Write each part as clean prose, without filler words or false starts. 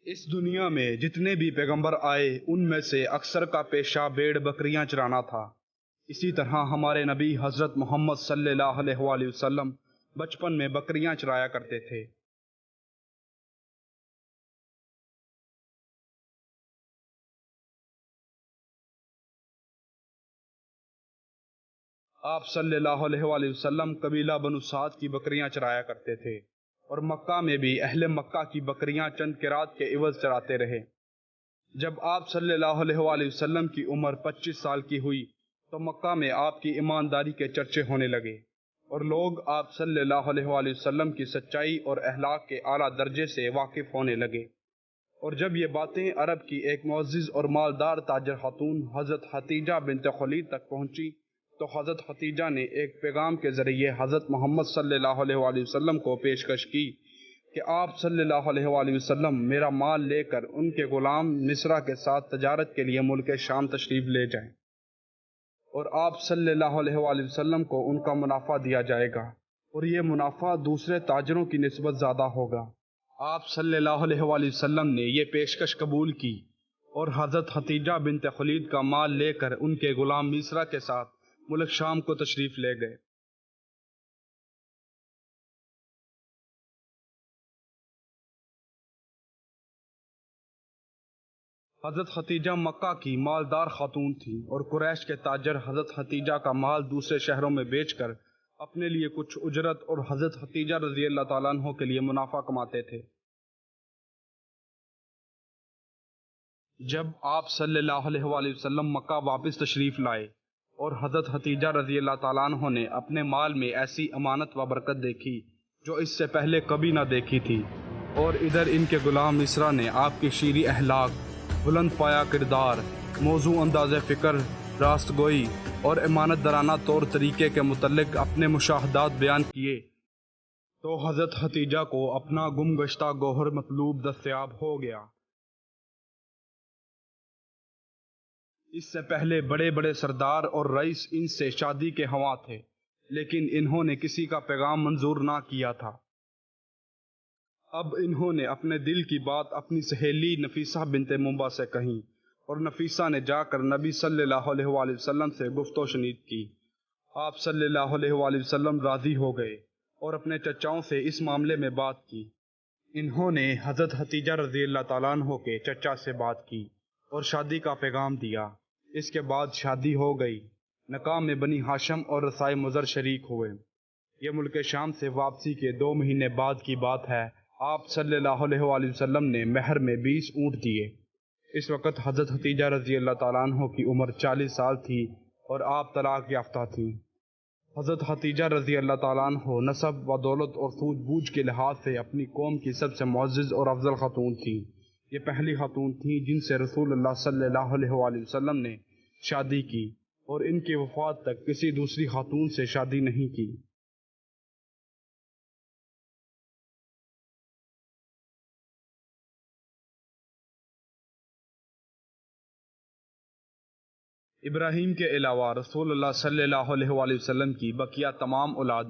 اس دنیا میں جتنے بھی پیغمبر آئے ان میں سے اکثر کا پیشہ بھیڑ بکریاں چرانا تھا۔ اسی طرح ہمارے نبی حضرت محمد صلی اللہ علیہ وآلہ وسلم بچپن میں بکریاں چرایا کرتے تھے۔ آپ صلی اللہ علیہ وآلہ وسلم قبیلہ بنو سعد کی بکریاں چرایا کرتے تھے، اور مکہ میں بھی اہل مکہ کی بکریاں چند قرات کے عوض چراتے رہے۔ جب آپ صلی اللہ علیہ وآلہ وسلم کی عمر 25 سال کی ہوئی تو مکہ میں آپ کی ایمانداری کے چرچے ہونے لگے، اور لوگ آپ صلی اللہ علیہ وآلہ وسلم کی سچائی اور اخلاق کے اعلیٰ درجے سے واقف ہونے لگے۔ اور جب یہ باتیں عرب کی ایک معزز اور مالدار تاجر خاتون حضرت ختیجہ بنت خولید تک پہنچی تو حضرت ختیجہ نے ایک پیغام کے ذریعے حضرت محمد صلی اللہ علیہ وآلہ وسلم کو پیشکش کی کہ آپ صلی اللہ علیہ وآلہ وسلم میرا مال لے کر ان کے غلام مصرع کے ساتھ تجارت کے لیے ملک شام تشریف لے جائیں، اور آپ صلی اللہ علیہ وآلہ وسلم کو ان کا منافع دیا جائے گا، اور یہ منافع دوسرے تاجروں کی نسبت زیادہ ہوگا۔ آپ صلی اللہ علیہ وآلہ وسلم نے یہ پیشکش قبول کی اور حضرت ختیجہ بنت خولید کا مال لے کر ان کے غلام مصرع کے ساتھ ملک شام کو تشریف لے گئے۔ حضرت ختیجہ مکہ کی مالدار خاتون تھی، اور قریش کے تاجر حضرت ختیجہ کا مال دوسرے شہروں میں بیچ کر اپنے لیے کچھ اجرت اور حضرت ختیجہ رضی اللہ تعالیٰ عنہ کے لیے منافع کماتے تھے۔ جب آپ صلی اللہ علیہ وآلہ وسلم مکہ واپس تشریف لائے اور حضرت ختیجہ رضی اللہ تعالیٰ عنہ نے اپنے مال میں ایسی امانت و برکت دیکھی جو اس سے پہلے کبھی نہ دیکھی تھی، اور ادھر ان کے غلام مصرع نے آپ کی شیریں اخلاق، بلند پایا کردار، موضوع انداز فکر، راست گوئی اور امانت دارانہ طور طریقے کے متعلق اپنے مشاہدات بیان کیے تو حضرت ختیجہ کو اپنا گم گشتہ گوہر مطلوب دستیاب ہو گیا۔ اس سے پہلے بڑے بڑے سردار اور رئیس ان سے شادی کے خواہاں تھے، لیکن انہوں نے کسی کا پیغام منظور نہ کیا تھا۔ اب انہوں نے اپنے دل کی بات اپنی سہیلی نفیسہ بنت منبع سے کہی، اور نفیسہ نے جا کر نبی صلی اللہ علیہ وآلہ وسلم سے گفت و شنید کی۔ آپ صلی اللہ علیہ وآلہ وسلم راضی ہو گئے اور اپنے چچاؤں سے اس معاملے میں بات کی۔ انہوں نے حضرت ختیجہ رضی اللہ تعالیٰ عنہ کے چچا سے بات کی اور شادی کا پیغام دیا۔ اس کے بعد شادی ہو گئی۔ نکاح میں بنی ہاشم اور رسائے مضر شریک ہوئے۔ یہ ملک شام سے واپسی کے 2 مہینے بعد کی بات ہے۔ آپ صلی اللہ علیہ وآلہ وسلم نے مہر میں 20 اونٹ دیے۔ اس وقت حضرت ختیجہ رضی اللہ تعالیٰ عنہ کی عمر 40 سال تھی اور آپ طلاق یافتہ تھیں۔ حضرت ختیجہ رضی اللہ تعالیٰ عنہ نسب و دولت اور سوجھ بوجھ کے لحاظ سے اپنی قوم کی سب سے معزز اور افضل خاتون تھیں۔ یہ پہلی خاتون تھیں جن سے رسول اللہ صلی اللہ علیہ وآلہ وسلم نے شادی کی، اور ان کی وفات تک کسی دوسری خاتون سے شادی نہیں کی۔ ابراہیم کے علاوہ رسول اللہ صلی اللہ علیہ وآلہ وسلم کی بقیہ تمام اولاد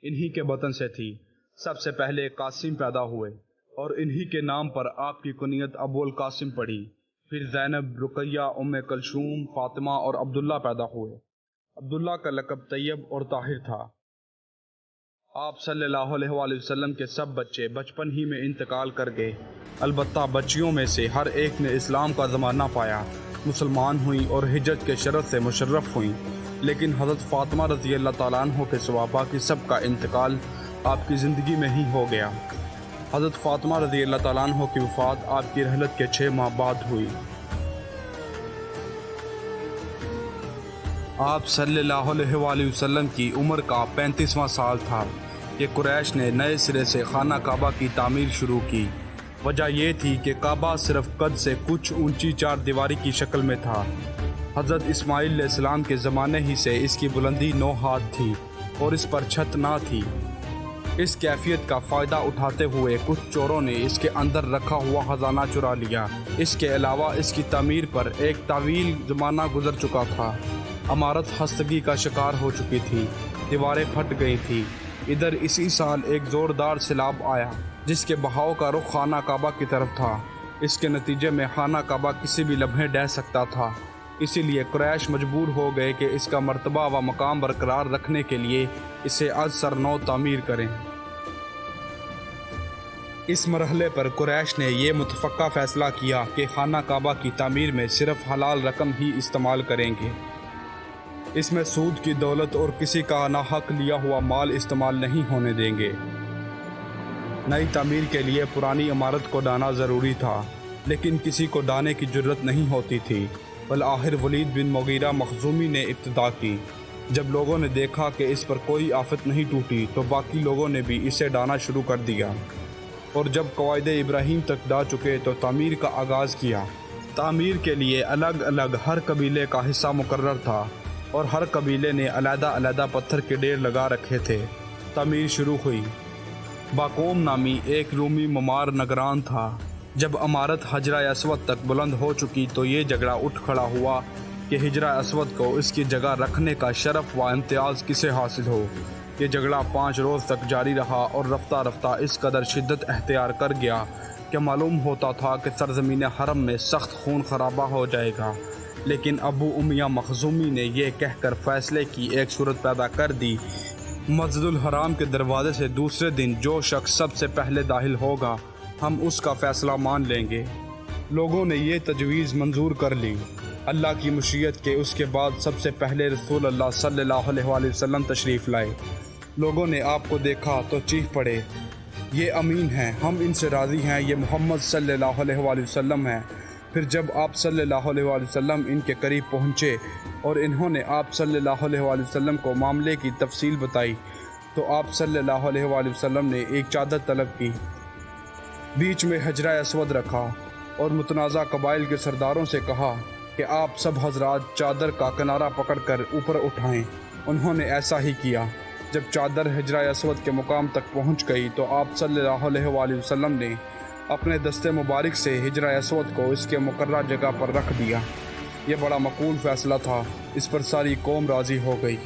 انہی کے بطن سے تھی۔ سب سے پہلے قاسم پیدا ہوئے، اور انہی کے نام پر آپ کی کنیت ابو القاسم پڑی۔ پھر زینب، رقیہ، ام کلثوم، فاطمہ اور عبداللہ پیدا ہوئے۔ عبداللہ کا لقب طیب اور طاہر تھا۔ آپ صلی اللہ علیہ وآلہ وسلم کے سب بچے بچپن ہی میں انتقال کر گئے، البتہ بچیوں میں سے ہر ایک نے اسلام کا زمانہ پایا، مسلمان ہوئیں اور ہجرت کے شرف سے مشرف ہوئیں، لیکن حضرت فاطمہ رضی اللہ تعالیٰ عنہ کے سوا باقی سب کا انتقال آپ کی زندگی میں ہی ہو گیا۔ حضرت فاطمہ رضی اللہ تعالیٰ عنہ کی وفات آپ کی رحلت کے 6 ماہ بعد ہوئی۔ آپ صلی اللہ علیہ وآلہ وسلم کی عمر کا 35واں سال تھا کہ قریش نے نئے سرے سے خانہ کعبہ کی تعمیر شروع کی۔ وجہ یہ تھی کہ کعبہ صرف قد سے کچھ اونچی 4 دیواری کی شکل میں تھا۔ حضرت اسماعیل علیہ السلام کے زمانے ہی سے اس کی بلندی 9 ہاتھ تھی اور اس پر چھت نہ تھی۔ اس کیفیت کا فائدہ اٹھاتے ہوئے کچھ چوروں نے اس کے اندر رکھا ہوا خزانہ چرا لیا۔ اس کے علاوہ اس کی تعمیر پر ایک طویل زمانہ گزر چکا تھا۔ عمارت خستگی کا شکار ہو چکی تھی، دیواریں پھٹ گئی تھیں۔ ادھر اسی سال ایک زوردار سیلاب آیا جس کے بہاؤ کا رخ خانہ کعبہ کی طرف تھا۔ اس کے نتیجے میں خانہ کعبہ کسی بھی لمحے ڈہ سکتا تھا، اسی لیے قریش مجبور ہو گئے کہ اس کا مرتبہ و مقام برقرار رکھنے کے لیے اسے از سر نو تعمیر کریں۔ اس مرحلے پر قریش نے یہ متفقہ فیصلہ کیا کہ خانہ کعبہ کی تعمیر میں صرف حلال رقم ہی استعمال کریں گے، اس میں سود کی دولت اور کسی کا ناحق لیا ہوا مال استعمال نہیں ہونے دیں گے۔ نئی تعمیر کے لیے پرانی عمارت کو ڈھانا ضروری تھا، لیکن کسی کو ڈھانے کی جرت نہیں ہوتی تھی۔ بالآخر ولید بن مغیرہ مخزومی نے ابتدا کی۔ جب لوگوں نے دیکھا کہ اس پر کوئی آفت نہیں ٹوٹی تو باقی لوگوں نے بھی اسے ڈھانا شروع کر دیا، اور جب قواعد ابراہیم تک ڈھا چکے تو تعمیر کا آغاز کیا۔ تعمیر کے لیے الگ الگ ہر قبیلے کا حصہ مقرر تھا، اور ہر قبیلے نے علیحدہ علیحدہ پتھر کے ڈھیر لگا رکھے تھے۔ تعمیر شروع ہوئی۔ باقوم نامی ایک رومی ممار نگران تھا۔ جب عمارت حجرہ اسود تک بلند ہو چکی تو یہ جھگڑا اٹھ کھڑا ہوا کہ حجرہ اسود کو اس کی جگہ رکھنے کا شرف و امتیاز کسے حاصل ہو۔ یہ جھگڑا 5 روز تک جاری رہا، اور رفتہ رفتہ اس قدر شدت اختیار کر گیا کہ معلوم ہوتا تھا کہ سرزمین حرم میں سخت خون خرابہ ہو جائے گا۔ لیکن ابو امیہ مخزومی نے یہ کہہ کر فیصلے کی ایک صورت پیدا کر دی: مسجد الحرام کے دروازے سے دوسرے دن جو شخص سب سے پہلے داخل ہوگا ہم اس کا فیصلہ مان لیں گے۔ لوگوں نے یہ تجویز منظور کر لی۔ اللہ کی مشیت کے اس کے بعد سب سے پہلے رسول اللہ صلی اللہ علیہ وآلہ وسلم تشریف لائے۔ لوگوں نے آپ کو دیکھا تو چیخ پڑے: یہ امین ہیں، ہم ان سے راضی ہیں، یہ محمد صلی اللہ علیہ وآلہ وسلم ہیں۔ پھر جب آپ صلی اللہ علیہ وآلہ وسلم ان کے قریب پہنچے اور انہوں نے آپ صلی اللہ علیہ وآلہ وسلم کو معاملے کی تفصیل بتائی تو آپ صلی اللہ علیہ وآلہ وسلم نے ایک چادر طلب کی، بیچ میں حجرہ اسود رکھا اور متنازع قبائل کے سرداروں سے کہا کہ آپ سب حضرات چادر کا کنارہ پکڑ کر اوپر اٹھائیں۔ انہوں نے ایسا ہی کیا۔ جب چادر حجرہ اسود کے مقام تک پہنچ گئی تو آپ صلی اللہ علیہ وآلہ وسلم نے اپنے دستے مبارک سے حجرہ اسود کو اس کے مقررہ جگہ پر رکھ دیا۔ یہ بڑا معقول فیصلہ تھا، اس پر ساری قوم راضی ہو گئی۔